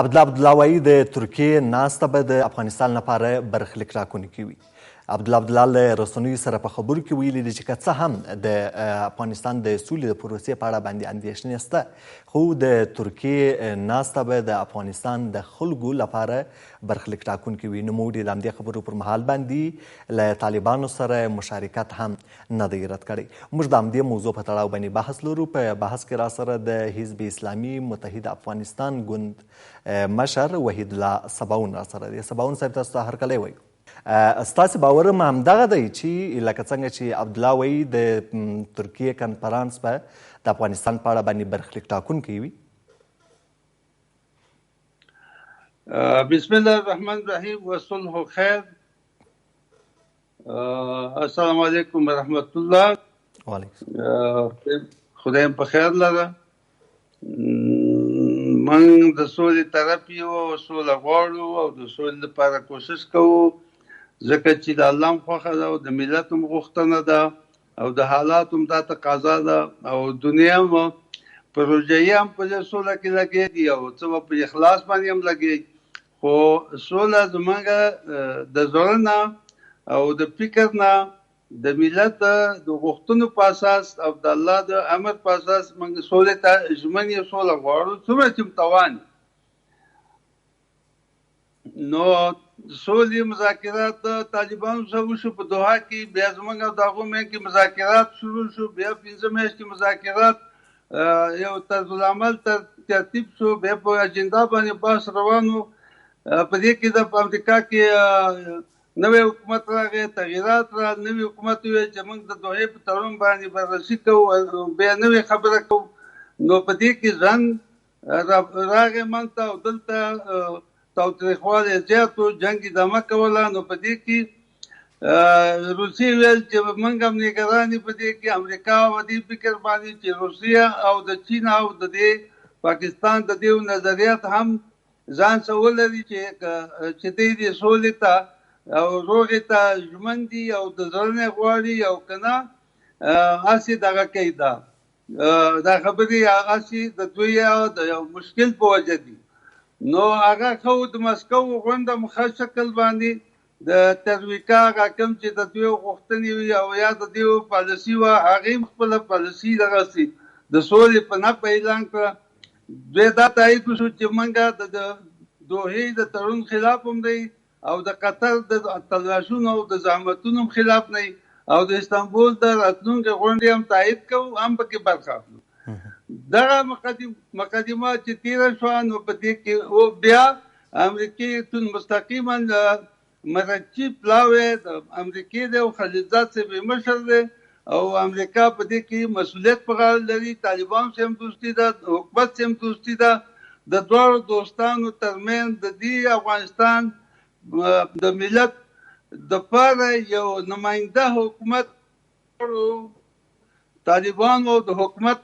عبدالله وایي د ترکیې ناسته به د افغانستان لپاره برخلیک راکوونکې وي. عبدالله له رسنیو سره په خبرو کې ویلي دي چې که څه هم د افغانستان د سولې د پروسې په اړه باندې اندېښنې شته، خو د ترکیې ناسته به د افغانستان د خلکو لپاره برخلیک ټاکونکې وي. نوموړي د همدې خبرو پر مهال باندې له طالبانو سره مشارکت هم نه دی رد کړی. موږ د همدې موضوع په تړاو باندې بحث لرو. په بحث کې راسره د حزب اسلامي متحد افغانستان ګوند مشر وحید الله سباون راسره دی. سباون صاحب، تاسو ته هرکلی وایو. ستاسې باور هم همدغه دی چې لکه څنګه چې عبدالله وایي د ترکیې کنفرانس به د افغانستان په اړه باندې برخلیک ټاکونکی وي؟ بسم الله الرحمن الرحیم وصلح خیر. السلام علیکم ورحمت الله. وعلیکم. خدایم په خیر لره. من د سولې طرف یو او سوله غواړو او د سولې لپاره کوشش کوو، ځکه چې د الله هم خوښه ده او د ملت هم غوښتنه ده او د حالاتو هم دا تقاضا ده او دنیا هم پروژې هم په دې سوله کې لګېږي او څه په اخلاص باندې هم لګېږي. خو سوله زموږ د زړه نه او د فکر نه د ملت د غوښتنو په اساس او د الله د امر په اساس موږ سولې ته ژمن یو، سوله غواړو څومره چې توان. نو سولې مذاکرات طالبانو سره وشو په دوحه کې، بیا زموږ او د هغو منځ کې مذاکرات شروع شو، بیا 15 میاشتې مذاکرات یو طرز العمل ترتیب شو، بیا په اجنډا باندې بحث روانو. په دې کې د امریکا کې نوی حکومت راغی، تغییرات را، نوی حکومت ویل چې موږ د دوحې په تړون باندې بررسي کوو، بیا نوې خبره کوو. نو په دې کې ځان راغی منځ ته او دلته تاوتریخوالی زیات و، جنګ ادامه کوله. نو په دې کې روسیې ویل چې موږ هم نګران یو په دې کې، امریکا په دې فکر باندې چې روسیه او د چین او د دې پاکستان د دې نظریات هم ځان سره ولري چې دې سولې ته او روغې ته ژمن دي او د زړه نه غواړي او که نه هسې دغه کوي. دا خبرې هسې د دوی د یو مشکل په وجه دي. نو هغه خو د مسکو غونډه مخه شکل باندې د ترویکا هغه کوم چې د دوی غوښتنې وي او یا د دوی پالیسي وه، هغې خپله پالیسي دغسې د سولې په نفع اعلان کړه. دوی دا تایید وشو چې موږ د دوحې د تړون خلاف هم دی او د قطر د تلاشونو او د زحمتونو هم خلاف نه او د استانبول د راتلونکې غونډې هم تایید کوو، هم پکې برخه اخلو. دغه مقدمه چې تیره شوه، نو په دې کې بیا امریکې مستقیما مرچی پلاوی د امریکې دی او خلیلزاد صاحب مشر دی او امریکا په دې کې مسؤلیت په غاړه لري. طالبان سره هم دوستي ده، حکومت سره هم دوستي ده. د دواړو دوستانو ترمنځ د دې افغانستان د ملت د پاره یو نماینده حکومت طالبان او د حکومت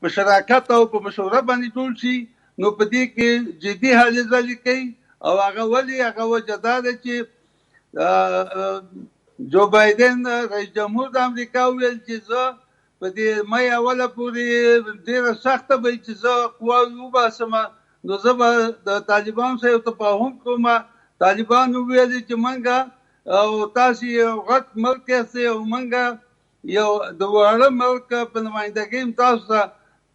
په شراکت او په مشوره باندې ټول شي. نو په دې کې جدي هلې ځلې کوي او هغه ولې هغه وجه دا ده چې جو بایدن رئیس جمهور د امریکا ویل چې زه په دې مې اوله پورې ډېره سخته به چې زه قواوې وباسم، نو زه به د طالبانو سره یو تفاهم کوم. طالبانو ویل چې موږ او تاسو یو غټ ملک یاستئ او موږ یو د واړه ملک په نمایندګۍ هم تاسو ته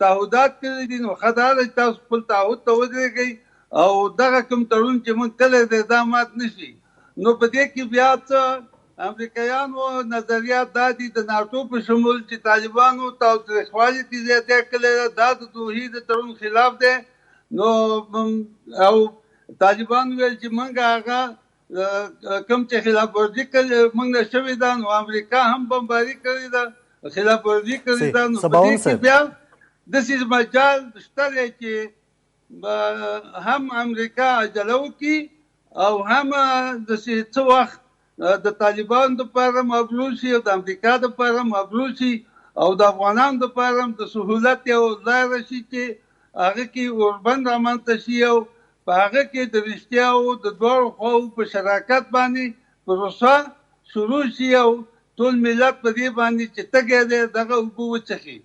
تعهدات کړي دي، نو ښه دا ده چې تاسو خپل تعهد ته ودرېږئ او دغه کوم تړون چې موږ کلی دی دا مات نه شي. نو په دې کې بیا څه امریکایانو نظریات دا دي د ناټو په شمول چې طالبانو تاوتریخوالي کې زیاتې کړې ده، دا د دوحې د تړون خلاف دی. نو او طالبان ویل چې موږ هغه کوم چې خلاف ورزي کړې موږ نه شوې ده، نو امریکا هم بمباري کړې ده، خلاف ورزي کړې ده. نو په دې کې بیا داسې مجال شته دی چې هم امریکا عجله وکړي او هم داسې څه وخت د طالبانو دپاره مبلول شي او د امریکا دپاره مبلول شي او د افغانانو دپاره هم د سهولت یو لاره شي چې هغه کې اوربند رامنځته شي او په هغه کې د رښتیاو د دواړو خواو په شراکت باندې پروسه شروع شي او ټول ملت په دې باندې چې تږی دی دغه اوبه وڅښي.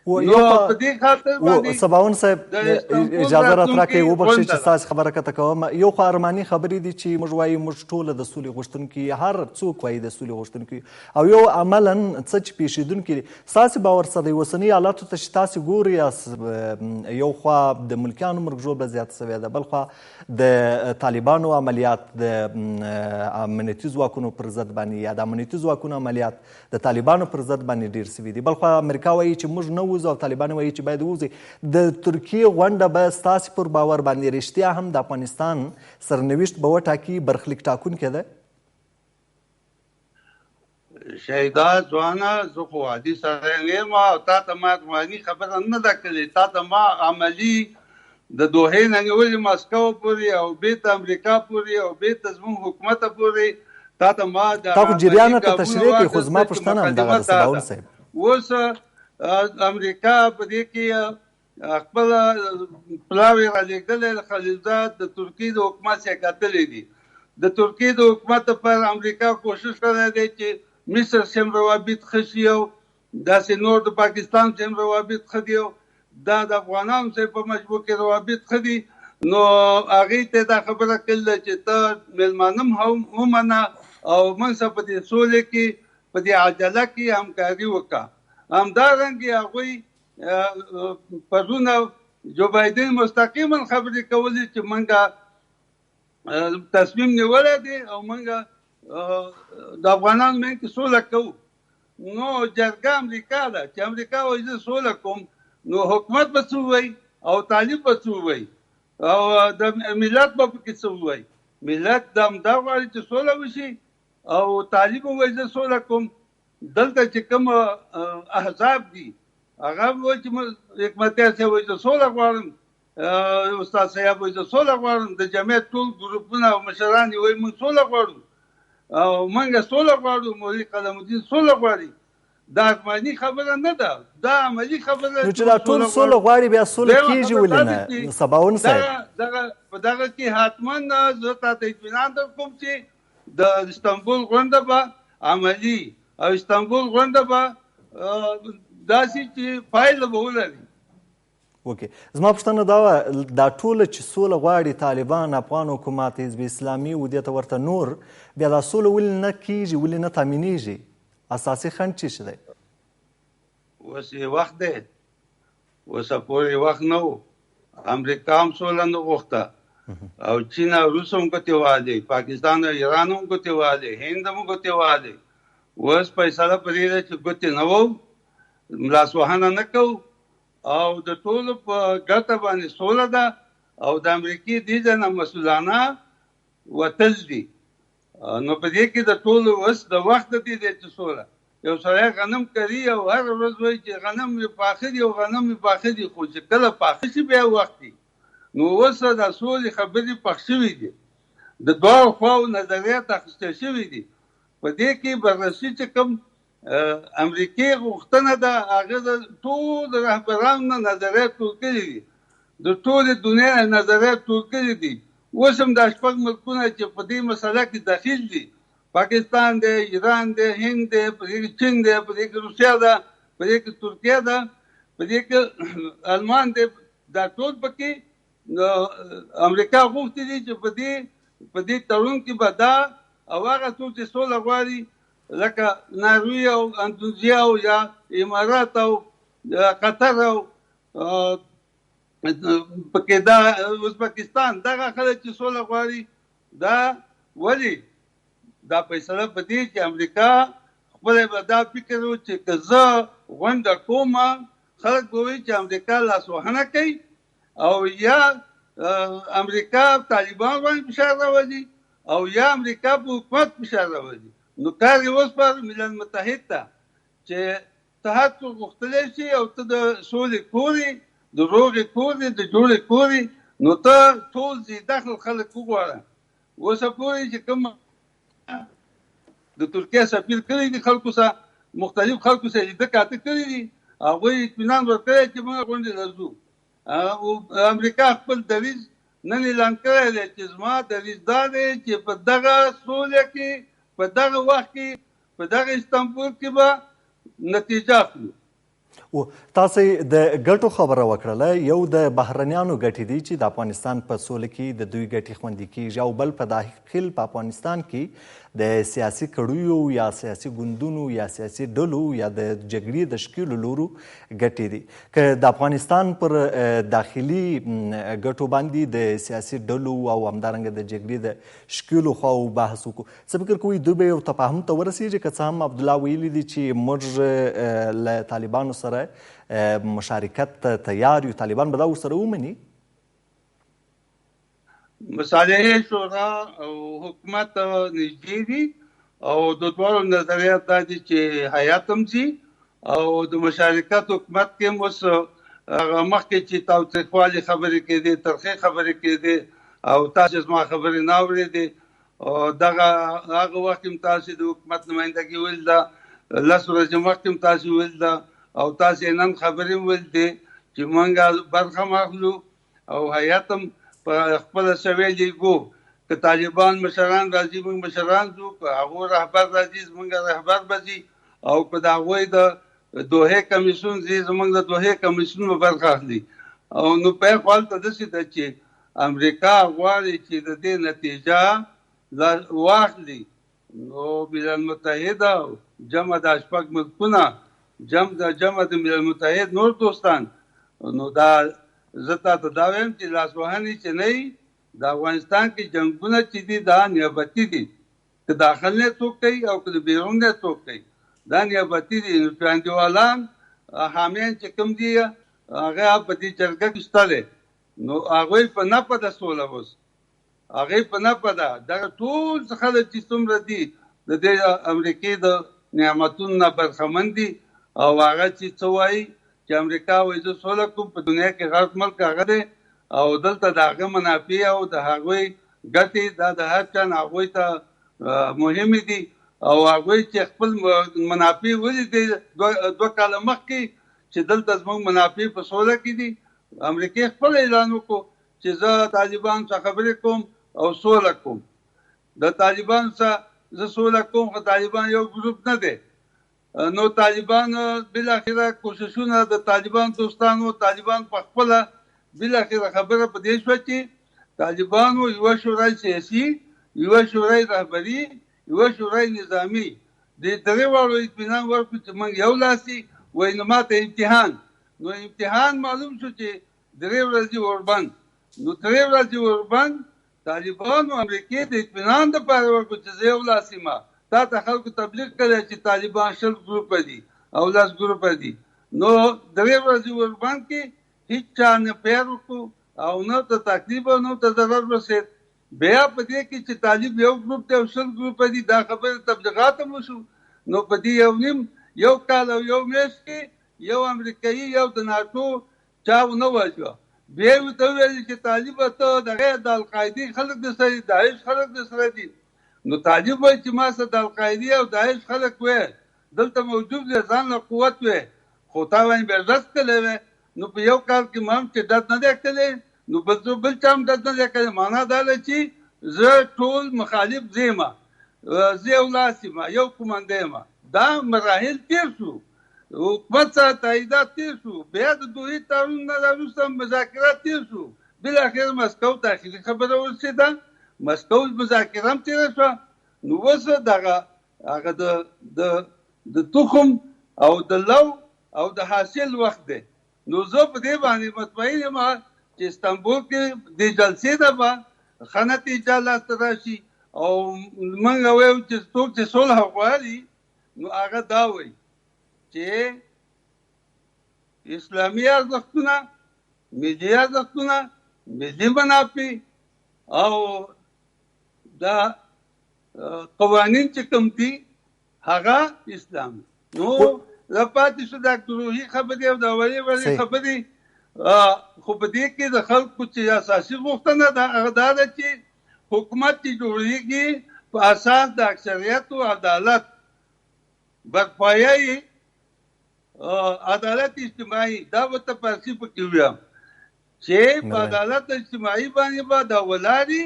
نو په دې خاطر باندې سباون صاحب اجازه راته راکړئ وبخښئ چې ستاسې خبره کته کوم. یو خو ارماني خبرې دي چې موږ وایو موږ ټوله د سولې غوښتونکي، هر څوک وایي د سولې غوښتونکي، او یو عملا څه چې پیښېدونکي دي. ستاسې باور څه دی اوسنیو حالاتو ته چې تاسې ګورئ؟ یو خوا د ملکیانو مرګ ژوبله زیاته شوې ده، بل خوا د طالبانو عملیات د امنیتي ځواکونو پر ضد باندې یا د امنیتي ځواکونو عملیات د طالبانو پر ضد باندې ډېر شوي دي، بل خوا امریکا وایي چې موږ نه وځو او طالبان وایي چې باید ووځي. د ترکیې غونډه به ستاسې پر باور باندې رښتیا هم د افغانستان سرنوشت به وټاکي، برخلیک ټاکونکې ده؟ شهیدا ځوانه زه خو عادي سړی نه یم او تا ته ما افغاني خبره نه ده کړې. تا ته ما عملي د دوحې نه نیولې مسکو پورې او بیرته امریکا پورې او بیرته زموږ حکومت پورې تا ته ما تا خو جریان ته تشریح کړي، خو زما پوښتنه همدغه ده سباون صاحب. اوس امریکا په دې کې خپل پلاوی را لېږدلی خلیلزاد د ترکیې د حکومت سره کتلې دي. د ترکیې د حکومت لپاره امریکا کوشش کړی دی چې مصر سره روابط ښه شي او داسې نور د پاکستان سره روابط ښه دي او دا د افغانانو سره په مجبور کې روابط ښه دي. نو هغې ته دا خبره کړله چې ته میلمانه هم ومنه او موږ سره په دې سولې کې په دې عجله کې همکاري وکړه. همدارنګې هغوی پرونه جو بایدن مستقیما خبرې کولې چې موږ تصمیم نیولی دی او موږ د افغانانو منځ کې سوله کوو. نو جرګه امریکا ده چې امریکا وایي زه سوله کوم، نو حکومت به څه ووایي او طالب به څه ووایي او د ملت به پکې څه ووایي؟ ملت دا غواړي چې سوله وشي او طالب وایي زه سوله کوم. دلته چې کوم احزاب دي هغه وایي چې حکمتیار صاحب وایي زه سوله غواړم، استاد صاحب وایي زه سوله غواړم، د جمعیت ټول ګروپونه او مشران یې وایي موږ سوله غواړو او موږ سوله غواړو، مولوي قلم الدین سوله غواړي. دا افغاني خبره نه ده، دا عملي خبره ده. نو چې دا ټول سوله غواړي بیا سوله کېږي ولې نه سباون صاحب؟ په دغه کې حتما زه تا ته اطمینان در کوم چې د استانبول غونډه به عملي او استانبول غونډه به داسې چې پایله به ولري. اوکې، زما پوښتنه دا وه دا ټوله چې سوله غواړي طالبان، افغان حکومت، حزب اسلامي و دې ته ورته نور، بیا دا سوله ولې نه کېږي، ولې نه تامینېږي؟ اساسي خنډ څه دی؟ اوس یې وخت دی، اوسه پورې وخت نه و. امریکا هم سوله نه غوښته او چین او روس هم ګوتې دی، پاکستان او ایران هم ګوتې دی، هند هم ګوتې دی. اوس فیصله په دې ده چې ګوتې نه وو، لاسوهنه نه کوو او د ټولو په ګټه باندې سوله ده او د امریکې دې ځای نه مسؤلانه وتل دي. نو په دې کې د ټولو اوس د وخت دی چې سوله. یو سړی غنم کري او هر ورځ وایي چې غنم مې پاخه دي او غنم مې پاخه دي، خو چې کله پاخه شي بیا وخت دي. نو اوس د سولې خبرې پخ شوي دي، د دواړو خواو نظریات اخیستل شوي دي. په دې کې بررسي چې کوم امریکې غوښتنه ده هغه د ټول رهبرانو نه نظریات ټول کړي دي، د ټولې دنیا نه نظریات ټول کړي دي. اوس هم دا شپږ ملکونه چې په دې مسله کې داخل دي، پاکستان دی، ایران دی، هند دی، په دې کې چین دی، په دې کې روسیه ده، په دې کې ترکیه ده، په دې کې آلمان دی، دا ټول پکې امریکا غوښتي دي چې په دې تړون کې به دا او هغه څوک چې سوله غواړي لکه ناروی او اندونیزیا او یا امارات او قطر او پکې دا ازبکستان دغه خلک چې سوله غواړي، دا ولې دا فیصله په دې چې امریکا خپل به دا فکر و چې که زه غونډه کوم خلک به وایي چې امریکا لاسوهنه کوي او یا امریکا طالبان باندې فشار راوړي او یا امریکا په حکومت فشار راوړي. نو کار یې اوس پر ملل متحد ته چې اتحاد غوښتلی شي او ته د سولې کورې، د روغې کورې، د جوړې کورې، نو ته ټول ځي داخل خلک وغواړه. اوسه پورې چې کوم د ترکیه سفیر کړی دي خلکو سره، مختلف خلکو سره لیده کاته کړي دي، هغوی اطمینان ورکړی چې موږ غونډې ته ځو. او امریکا خپل دریځ نن اعلان کړی دی چې زما دریځ دا دی چې په دغه سوله کې، په دغه وخت کې، په دغه استانبول کې به نتیجه اخلو. تاسو د ګټو خبره وکړله، یو د بهرنیانو ګټې دي چې د افغانستان په سوله کې د دوی ګټې خوندي کیږي، او بل په داخل په افغانستان کې د سیاسي کړیو یا سیاسي ګوندونو یا سیاسي ډلو یا د جګړې د شکیلو لورو ګټې دي. که د افغانستان پر داخلي ګټو باندې د سیاسي ډلو او همدارنګه د جګړې د شکیلو خواو بحث وکړو، څه فکر کوئ دوی به یو تفاهم ته ورسېږي؟ که څه هم عبدالله ویلي دي چې موږ له طالبانو سره مشارکت ته تیار یو، طالبان به دا ورسره ومني؟ مصالحې شورا او حکومت نږدې دي او د دواړو نظریات دا دي چې حیات هم ځي او د مشارکت حکومت کې هم اوس هغه مخکې چې تاوتریخوالي خبرې کېدې، ترخې خبرې کېدې او تاسو زما خبرې نه اورېدې، او دغه هغه وخت هم تاسو د حکومت نمایندګي ویل ده، 10 ورځې مخکې هم تاسو ویل ده او تاسو نن خبرې ویل دي چې موږ برخه اخلو او حیات هم په خپل سویلي ګو. که طالبان مشران راځي موږ مشران ځو، که هغه رهبر راځي موږ رهبر به ځي، او که د هغوی د دوحې کمیسیون ځي زموږ د دوحې کمیسیون به برخه اخلي. او نو په خپل ته داسې ده چې امریکا غواړي چې د دې نتیجه واخلي. نو ملل متحده جمع د 8 ملکونه جمع د ملل متحد نور دوستان، نو دا زه تاته دا وایم چې لاسوهنې چې نه وي د افغانستان کې جنګونه چې دي دا نیابتي دي، که داخل نه څوک کوي او که د بیرون نه څوک کوي دا نیابتي دي. نو چاندیوالان حامیان چې کوم دي هغه په دې جرګه کې شته دی، نو هغوی په نفع د سوله اوس هغوی په نفع ده. دغه ټول خلک چې څومره دي د دې امریکې د نعمتونو نه برخمن دي او هغه چې څه وایي چې امریکا وایي زه سوله کوم، په دنیا کې غرب ملک هغه دی او دلته د هغه منافع او د هغوی ګټې دا د هر چا نه هغوی ته مهمې دي او هغوی چې خپل منافع ولیدي 2 کاله مخکې چې دلته زموږ منافع په سوله کې دي. امریکې خپل اعلان وکړو چې زه طالبان څخه خبرې کوم او سوله کوم. د طالبان څخه زه سوله کوم، خو طالبان یو ګروپ نه دی. نو طالبان بالاخره کوششونه د طالبان دوستانو طالبان په خپل بالاخره خبره په دې شو چې طالبانو یو شورای سیاسي، یو شورای رهبري، یو شورای نظامی د درې واړو اطمینان ورکړو چې موږ یو لاسي وای نو ماته امتحان. نو امتحان معلوم شو چې 3 ورځې وربند. نو 3 ورځې وربند طالبانو امریکې د اطمینان لپاره ورکړو چې زه یو لاسي ما تا ته خلکو تبلیغ کړی چې طالبان 10 ګروپ دي او 10 ګروپ دي. نو 3 ورځې وربند کې هیڅ چا نه پیر وکړو او نه ته تکلیف او نه ته ضرر رسید. بیا په دې کې چې طالب یو ګروپ دی او 10 ګروپ دي دا خبره تبلیغات هم وشو. نو په دې یو کال او یو میاشت کې یو امریکایي یو د ناټو چا ونه واجو. بیا ورته ویل چې طالب ته د القاعدې خلک د سره داعش خلک د سره دي. نو طالب وایي چې ما سره د القاعدې او داعش خلک وې دلته موجود دي ځان له قوت وې، خو تا باندې به ډز کړی وې. نو په یو کال کې ما هم چې ډز نه دی کړی نو بل چا هم ډز نه دی کړی. معنا دا ده چې زه ټول مخالف زیمه، زه یو لاس یم، یو قومنده یم. دا مراحل تیر شو، حکومت سره تاییدات تیر شو، بیا د دوی تړون نه وروسته مذاکرات تیر شو، بالاخره مسکو ته اخري خبره ورسېده، مسکو مذاکره هم تیره شوه. نو اوس هغه د تخم او د لو او د حاصل وخت دی. نو زه په دې باندې مطمئن یم چې استانبول کې د جلسې ده به ښه نتیجه لاسته راشي او موږ وایو چې څوک چې صلح غواړي نو هغه دا وایي چې اسلامي ارزښتونه، ملي ارزښتونه، ملي منافع او دا قوانین چې کوم دي هغه اسلامي. نو دا پاتې شو دا روحي خبرې او دا وړې خبرې. خو په دې کې د خلکو چې اساسي غوښتنه ده هغه دا ده چې حکومت چې جوړېږي په اساس د اکثریت او عدالت برپایه عدالت اجتماعي. دا ورته فارسي پکې ویم چې په عدالت اجتماعي باندې به دا ولاړي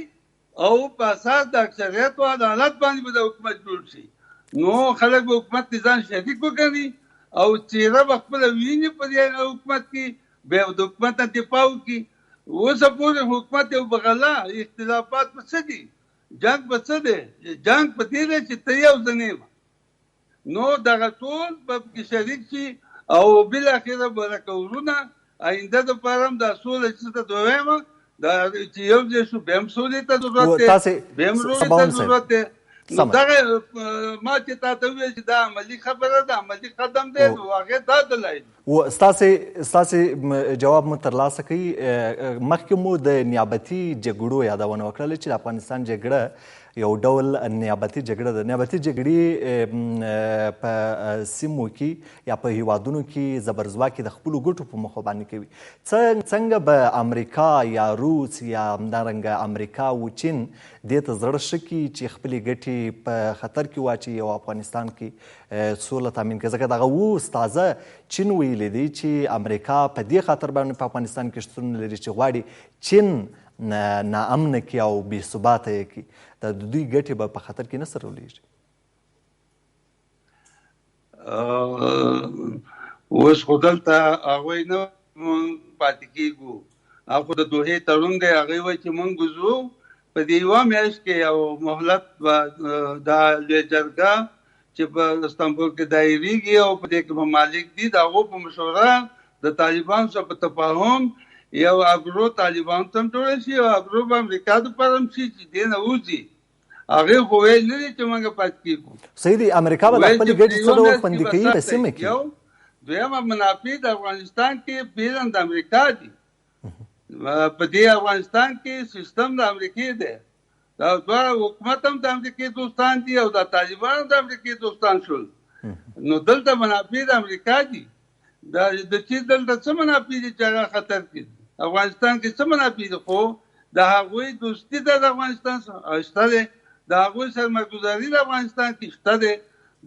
او په اساس د اکثریت او عدالت باندې به د حکومت جوړ شي. نو خلک به حکومت ځان شریک وګڼي او څیره به خپله ویني په دې حکومت کې بیا د حکومت نه دفاع وکړي. اوسه پورې حکومت یو بغلا اختلافات په څه دي؟ جنګ په څه دی؟ جنګ په دې دی چې ته یو ځنې نو دغه ټول په کې شریک شي او بالاخره به لکه ورونه آینده دپاره هم دا سوله چې ته دویمه دا چې یو ځای شو بیا هم سولې ته ضرورت دی، بیا هم روغې ته ضرورت دی. نو دغه ما چې تا ته وویل چې دا عملي خبره ده، عملي قدم دی، نو هغې دا دلایل و ستاسې جواب مو ترلاسه کوي. مخکې مو د نیابتي جګړو یادونه وکړله چې د افغانستان جګړه یو ډول نیابتي جګړه ده. نیابتي جګړې په سیمو کې یا په هیوادونو کې زبرځواکي د خپلو ګټو په موخه باندې کوي. څنګه به امریکا یا روس یا همدارنګه امریکا و چین دې ته زړه ښه کړي چې خپلې ګټې په خطر کې واچوي او افغانستان کې سوله تامین کړي؟ ځکه دغه اوس تازه چین ویلی دی چې امریکا په دې خاطر باندې په افغانستان کې شتون لري چې غواړي چین ناامنه کړي او بې ثباته یې کړي. د دوی ګټې به په خطر کې نه سرولېږي. اوس خو دلته هغوی نه پاتې کېږو. هغه خو د دوحې تړون دی، هغوی وایي چې موږ وځو په دې یوه میاشت کې یو مهلت به دا لویه جرګه چې په استانبول کې دایریږي او په دې کې ممالک دي د هغو په مشوره د طالبانو سره په تفاهم یو ابرو طالبانو ته هم جوړه شي او ابرو به امریکا دپاره هم شي چې دې نه وځي. هغې خو ویل نه دي چې موږ پاتې کېږو. صحیح دی. امریکا به د خپلې ګټې څه ډول خوندي کوي په سیمه کې؟ یو دویمه منافع د افغانستان کې پیژند د امریکا دي. په دې افغانستان کې سیستم د امریکې دی. دا دواړه حکومت هم د امریکې دوستان دي او د طالبانو د امریکې دوستان شول. نو دلته منافع د امریکا دي. د چې دلته څه منافع دي چې هغه خطر کې دي؟ افغانستان کې څه منافع دي؟ خو د هغوی دوستي ده د افغانستان سره شته دی، د هغوی سرمایه‌ګذاري د افغانستان کې شته دی،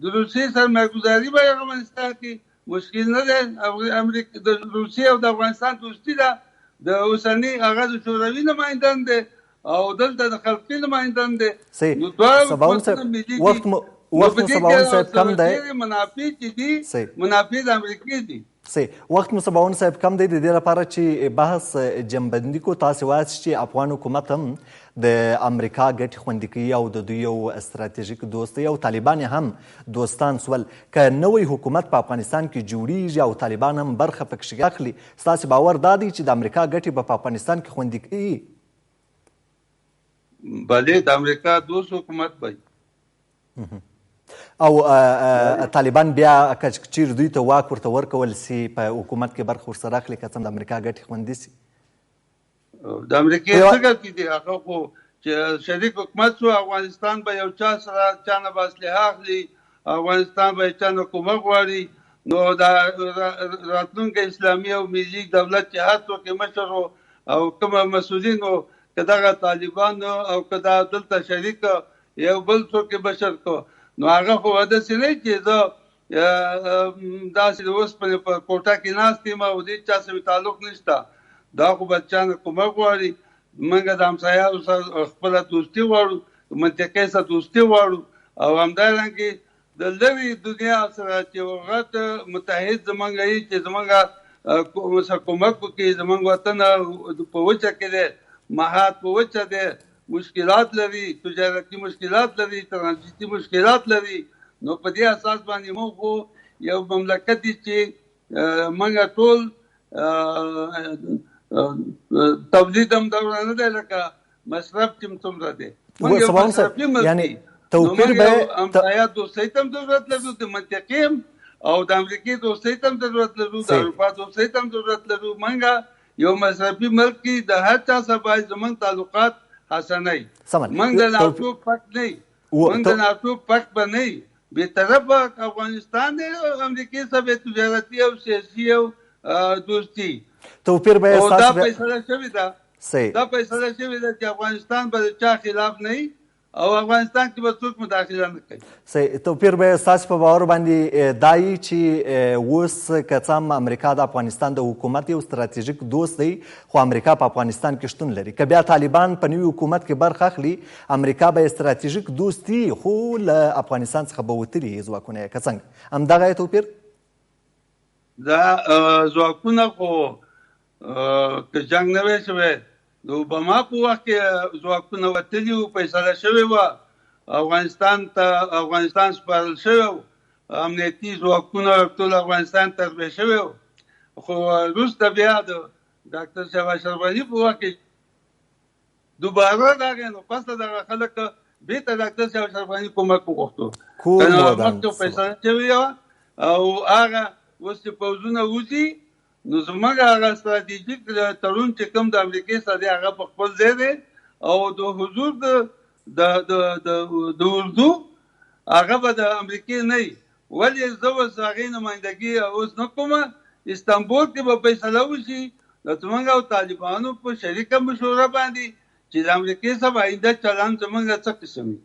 د روسیې سرمایه‌ګذاري به افغانستان کې مشکل نه دی. د روسیې او د افغانستان دوستي ده. د اوسني هغه د شوروي نمایندان دی او دلته د خلقي نمایندان دی. نو دواړه حکومتونه ملي دي. وخت مو سباون صاحب کم دی. منافع چې دي منافع د امریکې دي. وخت مو سباون صاحب کم دی. د دې لپاره چې بحث جنبندي کو، تاسې وایاست چې افغان حکومت هم د امریکا ګټې خوندي کوي او د دوی یو استراتیژیک دوست دی او طالبان هم دوستان سول. که نوی حکومت په افغانستان کې جوړیږي او طالبان هم برخه پکې اخلي، ستاسې باور دا دی چې د امریکا ګټې به په افغانستان کې خوندي کوي؟ بلې، د امریکا دوست حکومت به او طالبان بیا که چیرې دوی ته واک ورته ورکول سي په حکومت کې برخه ورسره اخلي، که څه د امریکا ګټې خوندي سي؟ د امریکې څه ګټې دي؟ هغه خو چې شریک حکومت شو، افغانستان به یو چا سره چا نه به اسلحه اخلي، افغانستان به چا نه کومک غواړي. نو دا راتلونکی اسلامي او ملي دولت چې هر څوک یې مشر او کومه مسؤلین و، که دغه طالبان او که دا دلته شریک یو بل څوک یې بشر کو، نو هغه خو داسې نه چې زه داسې د اوسپنې په کوټه کې ناست یم او دې چا سره تعلق نشته. دا خو به چا نه کومک غواړي. موږ د همسایانو سره خپله دوستي غواړو، منطقې سره دوستي غواړو او همدارنګې د لرې دنیا سره چې یو غټ متحد زموږ وي چې زموږ سره کومک وکړي. زموږ وطن په وچه کې دی، محاط په وچه دی، مشکلات لري، تجارتي مشکلات لري، ترانزیتي مشکلات لري. نو په دې اساس باندې موږ خو یو مملکت دی چې موږ ټول تولید هم دوره نه دی لکه مصرف چې څومره دی. موږ یو مصرفي ملک توپیر به همسایه دوستۍ ته هم ضرورت لرو، د منطقې هم او د امریکې دوستۍ ته هم ضرورت لرو، د اروپا دوستۍ ته هم ضرورت لرو. موږ یو مصرفي ملک کې د هر چا سره باید زموږ تعلقات حسنه وي. موږ د ناټو پک نه یو، موږ د ناټو پک به نه یو. بېطرفه افغانستان دی او امریکې سره تجارتي او سیاسي او دوستي. توپیر به او دا فیصله شوې ده، دا فیصله شوې ده چې افغانستان به د چا خلاف نه وي او افغانستان کې به څوک مداخله نه کوي. صحیح. توپیر به ستاسو په باور باندې دا وي چې اوس که څه هم امریکا د افغانستان د حکومت یو ستراتیژیک دوست دی، خو امریکا په افغانستان کې شتون لري. که بیا طالبان په نوي حکومت کې برخه اخلي، امریکا به ستراتیژیک دوست وي خو له افغانستان څخه به وتلي ځواکونه یې، که څنګه همدغه توپیر؟ دا ځواکونه خو که جنګ نه وی شوی د اوباما په وخت کې ځواکونه وتلي وو، فیصله شوې وه، افغانستان سپارل شوی و، امنیتي ځواکونه ټول افغانستان تربیه شوی و. خو وروسته بیا د ډاکټر صاحب اشرف غني په وخت کې دوباره راغی، نو پس دغه خلک بېرته ډاکټر صاحب اشرف غني کومک وغوښتو. مخکې فیصله شوې وه او هغه اوس چې پوځونه وځي نو زموږ هغه ستراتیژیک تړون چې کوم د امریکې سره دی هغه په خپل ځای دی او د حضور د اردو هغه به د امریکې نه وي. ولې زه اوس هغې نمایندګي اوس نه کومه، استانبول کې به فیصله وشي د زموږ او طالبانو په شریکه مشوره باندې چې د امریکې سره آینده چلند زموږ څه قسم وي.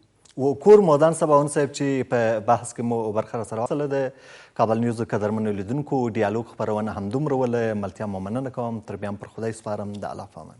و کور مودان سباون صاحب چې په بحث کې مو برخه راسره واخیستله د کابل نیوز د قدرمنو لیدونکو ډیالوګ خپرونه همدومره وله. ملتیا مو مننه کوم. تر بیا هم پر خدای سپارم. د الله په امان.